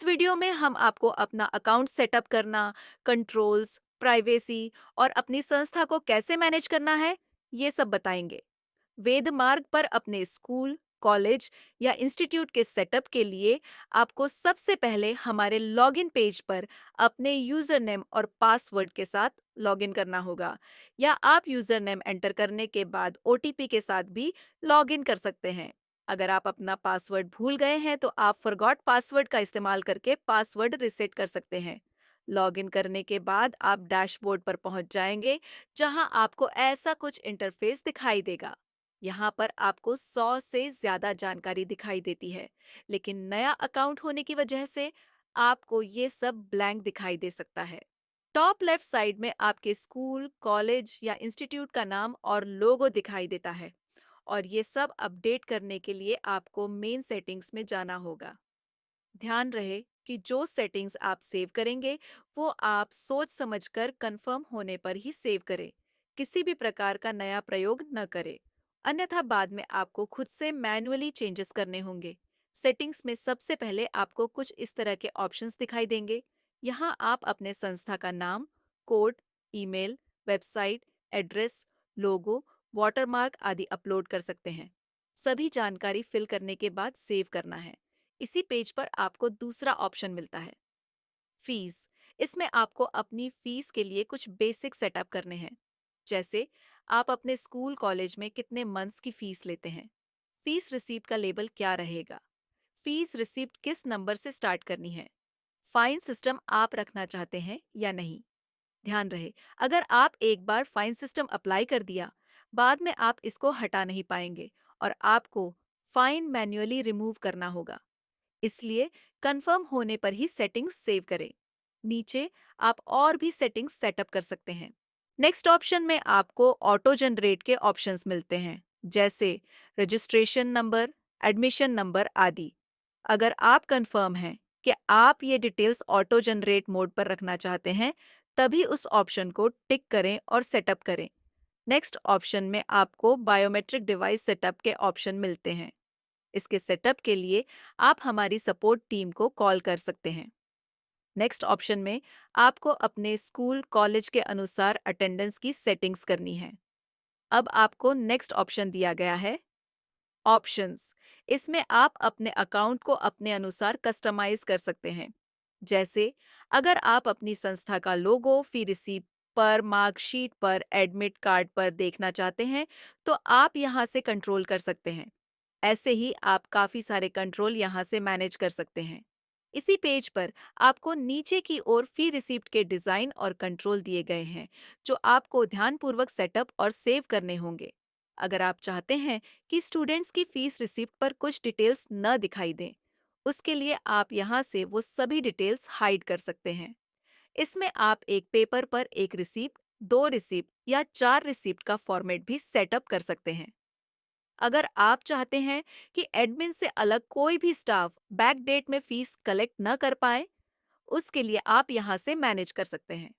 इस वीडियो में हम आपको अपना अकाउंट सेटअप करना, कंट्रोल्स, प्राइवेसी और अपनी संस्था को कैसे मैनेज करना है, ये सब बताएंगे। वेद मार्ग पर अपने स्कूल, कॉलेज या इंस्टीट्यूट के सेटअप के लिए आपको सबसे पहले हमारे लॉगिन पेज पर अपने यूजर नेम और पासवर्ड के साथ लॉगिन करना होगा, या आप यूजर नेम एंटर करने के बाद ओटीपी के साथ भी लॉगिन कर सकते हैं। अगर आप अपना पासवर्ड भूल गए हैं तो आप फॉरगॉट पासवर्ड का इस्तेमाल करके पासवर्ड रिसेट कर सकते हैं। लॉगिन करने के बाद आप डैशबोर्ड पर पहुंच जाएंगे, जहां आपको ऐसा कुछ इंटरफेस दिखाई देगा। यहाँ पर आपको 100 से ज्यादा जानकारी दिखाई देती है, लेकिन नया अकाउंट होने की वजह से आपको ये सब ब्लैंक दिखाई दे सकता है। टॉप लेफ्ट साइड में आपके स्कूल, कॉलेज या इंस्टीट्यूट का नाम और लोगो दिखाई देता है, और ये सब अपडेट करने के लिए आपको मेन सेटिंग्स में जाना होगा। ध्यान रहे कि जो सेटिंग्स आप सेव करेंगे वो आप सोच समझकर कंफर्म होने पर ही सेव करें। किसी भी प्रकार का नया प्रयोग न करें, अन्यथा बाद में आपको खुद से मैन्युअली चेंजेस करने होंगे। सेटिंग्स में सबसे पहले आपको कुछ इस तरह के ऑप्शंस दिखाई देंगे। यहाँ आप अपने संस्था का नाम, कोड, ईमेल, वेबसाइट, एड्रेस, लोगो, वाटरमार्क आदि अपलोड कर सकते हैं। सभी जानकारी फिल करने के बाद सेव करना है। इसी पेज पर आपको दूसरा ऑप्शन मिलता है, फीस। इसमें आपको अपनी फीस के लिए कुछ बेसिक सेटअप करने हैं, जैसे आप अपने स्कूल कॉलेज में कितने मंथ्स की फीस लेते हैं, फीस रिसीप्ट का लेबल क्या रहेगा, फीस रिसीप्ट किस नंबर से स्टार्ट करनी है, फाइन सिस्टम आप रखना चाहते हैं या नहीं। ध्यान रहे, अगर आप एक बार फाइन सिस्टम अप्लाई कर दिया, बाद में आप इसको हटा नहीं पाएंगे और आपको फाइन मैन्युअली रिमूव करना होगा। इसलिए कंफर्म होने पर ही सेटिंग्स सेव करें। नीचे आप और भी सेटिंग्स सेटअप कर सकते हैं। नेक्स्ट ऑप्शन में आपको ऑटो जनरेट के ऑप्शंस मिलते हैं, जैसे रजिस्ट्रेशन नंबर, एडमिशन नंबर आदि। अगर आप कंफर्म हैं कि आप ये डिटेल्स ऑटो जनरेट मोड पर रखना चाहते हैं, तभी उस ऑप्शन को टिक करें और सेटअप करें। नेक्स्ट ऑप्शन में आपको बायोमेट्रिक डिवाइस सेटअप के ऑप्शन मिलते हैं। इसके सेटअप के लिए आप हमारी सपोर्ट टीम को कॉल कर सकते हैं। नेक्स्ट ऑप्शन में आपको अपने स्कूल, कॉलेज के अनुसार अटेंडेंस की सेटिंग्स करनी है। अब आपको नेक्स्ट ऑप्शन दिया गया है, ऑप्शंस। इसमें आप अपने अकाउंट को अपने अनुसार कस्टमाइज कर सकते हैं। जैसे अगर आप अपनी संस्था का लोगो फी रिसीप्ट पर, मार्कशीट पर, एडमिट कार्ड पर देखना चाहते हैं, तो आप यहाँ से कंट्रोल कर सकते हैं। ऐसे ही आप काफ़ी सारे कंट्रोल यहाँ से मैनेज कर सकते हैं। इसी पेज पर आपको नीचे की ओर फी रिसीप्ट के डिज़ाइन और कंट्रोल दिए गए हैं, जो आपको ध्यानपूर्वक सेटअप और सेव करने होंगे। अगर आप चाहते हैं कि स्टूडेंट्स की फीस रिसीप्ट पर कुछ डिटेल्स न दिखाई दें, उसके लिए आप यहाँ से वो सभी डिटेल्स हाइड कर सकते हैं। इसमें आप एक पेपर पर एक रिसीप्ट, 2 रिसीप्ट या 4 रिसीप्ट का फॉर्मेट भी सेटअप कर सकते हैं। अगर आप चाहते हैं कि एडमिन से अलग कोई भी स्टाफ बैक डेट में फीस कलेक्ट न कर पाए, उसके लिए आप यहाँ से मैनेज कर सकते हैं।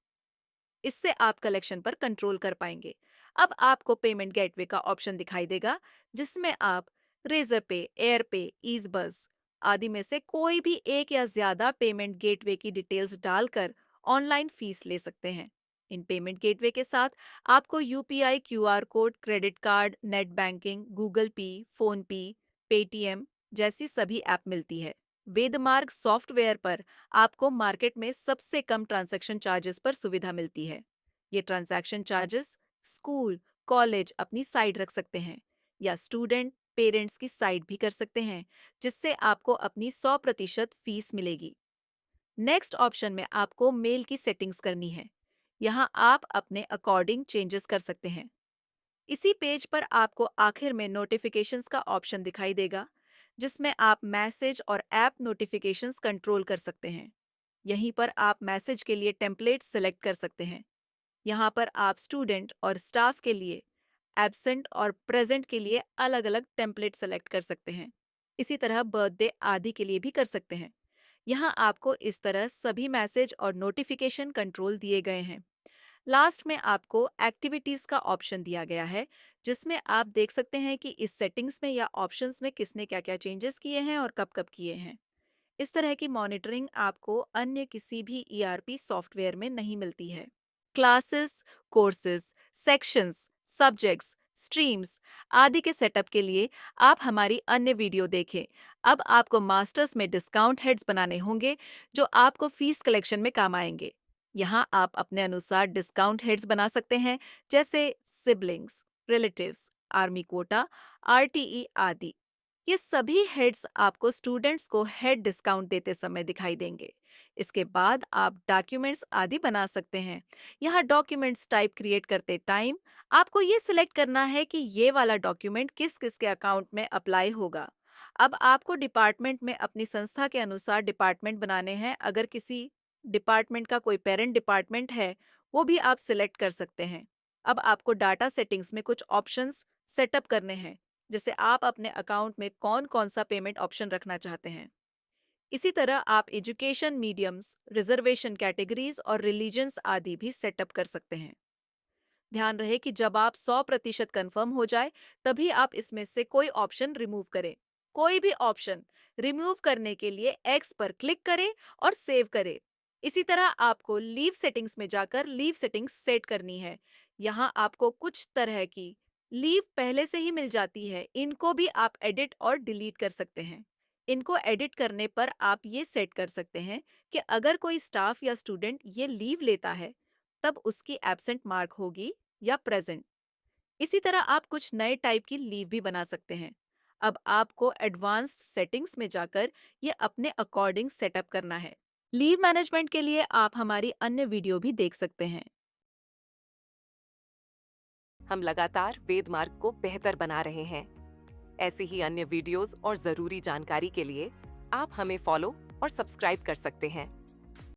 इससे आप कलेक्शन पर कंट्रोल कर पाएंगे। अब आपको पेमेंट गेटवे का ऑप्शन दिखाई देगा, जिसमें आप रेजर पे, एयर पे, ईज बस आदि में से कोई भी एक या ज्यादा पेमेंट गेटवे की डिटेल्स डालकर ऑनलाइन फीस ले सकते हैं। इन पेमेंट गेटवे के साथ आपको UPI, QR code, credit card, net banking, Google पे, फोन पे, पेटीएम जैसी सभी ऐप मिलती है। वेदमार्ग सॉफ्टवेयर पर आपको मार्केट में सबसे कम ट्रांजैक्शन चार्जेस पर सुविधा मिलती है। ये ट्रांजैक्शन चार्जेस स्कूल, कॉलेज अपनी साइड रख सकते हैं, या स्टूडेंट, पेरेंट्स की साइड भी कर सकते हैं, जिससे आपको अपनी 100% फीस मिलेगी। नेक्स्ट ऑप्शन में आपको मेल की सेटिंग्स करनी है। यहाँ आप अपने अकॉर्डिंग चेंजेस कर सकते हैं। इसी पेज पर आपको आखिर में नोटिफिकेशंस का ऑप्शन दिखाई देगा, जिसमें आप मैसेज और ऐप नोटिफिकेशंस कंट्रोल कर सकते हैं। यहीं पर आप मैसेज के लिए टेम्पलेट सेलेक्ट कर सकते हैं। यहाँ पर आप स्टूडेंट और स्टाफ के लिए, एब्सेंट और प्रेजेंट के लिए अलग अलग टेम्पलेट सेलेक्ट कर सकते हैं। इसी तरह बर्थडे आदि के लिए भी कर सकते हैं। यहाँ आपको इस तरह सभी मैसेज और नोटिफिकेशन कंट्रोल दिए गए हैं। लास्ट में आपको एक्टिविटीज का ऑप्शन दिया गया है, जिसमें आप देख सकते हैं कि इस सेटिंग्स में या ऑप्शंस में किसने क्या क्या चेंजेस किए हैं और कब कब किए हैं। इस तरह की मॉनिटरिंग आपको अन्य किसी भी ईआरपी सॉफ्टवेयर में नहीं मिलती है। Classes, courses, sections, subjects, streams आदि के सेटअप के लिए आप हमारी अन्य वीडियो देखें। अब आपको मास्टर्स में डिस्काउंट हेड्स बनाने होंगे जो आपको फीस कलेक्शन में काम आएंगे। यहाँ आप अपने अनुसार डिस्काउंट हेड्स बना सकते हैं, जैसे siblings, relatives, army quota, RTE आदि। ये सभी हेड्स आपको स्टूडेंट्स को हेड डिस्काउंट देते समय दिखाई देंगे। इसके बाद आप डॉक्यूमेंट्स आदि बना सकते हैं। यहाँ डॉक्यूमेंट्स टाइप क्रिएट करते टाइम आपको ये सिलेक्ट करना है कि ये वाला डॉक्यूमेंट किस किस के अकाउंट में अप्लाई होगा। अब आपको डिपार्टमेंट में अपनी संस्था के अनुसार डिपार्टमेंट बनाने हैं। अगर किसी डिपार्टमेंट का कोई पेरेंट डिपार्टमेंट है, वो भी आप सिलेक्ट कर सकते हैं। अब आपको डाटा सेटिंग्स में कुछ ऑप्शंस सेटअप करने हैं, जैसे आप अपने अकाउंट में कौन कौन सा पेमेंट ऑप्शन रखना चाहते हैं। इसी तरह आप एजुकेशन मीडियम्स, रिजर्वेशन कैटेगरीज और रिलीजन्स आदि भी सेटअप कर सकते हैं। ध्यान रहे कि जब आप 100% कंफर्म हो जाए, तभी आप इसमें से कोई ऑप्शन रिमूव करें। कोई भी ऑप्शन रिमूव करने के लिए एक्स पर क्लिक करें और सेव करें। इसी तरह आपको लीव सेटिंग्स में जाकर लीव सेटिंग्स सेट करनी है। यहाँ आपको कुछ तरह की लीव पहले से ही मिल जाती है, इनको भी आप एडिट और डिलीट कर सकते हैं। इनको एडिट करने पर आप ये सेट कर सकते हैं कि अगर कोई स्टाफ या स्टूडेंट ये लीव लेता है, तब उसकी एब्सेंट मार्क होगी या प्रेजेंट। इसी तरह आप कुछ नए टाइप की लीव भी बना सकते हैं। अब आपको एडवांस्ड सेटिंग्स में जाकर ये अपने अकॉर्डिंग सेटअप करना है। लीव मैनेजमेंट के लिए आप हमारी अन्य वीडियो भी देख सकते हैं। हम लगातार वेद मार्ग को बेहतर बना रहे हैं। ऐसी ही अन्य वीडियोस और जरूरी जानकारी के लिए आप हमें फॉलो और सब्सक्राइब कर सकते हैं।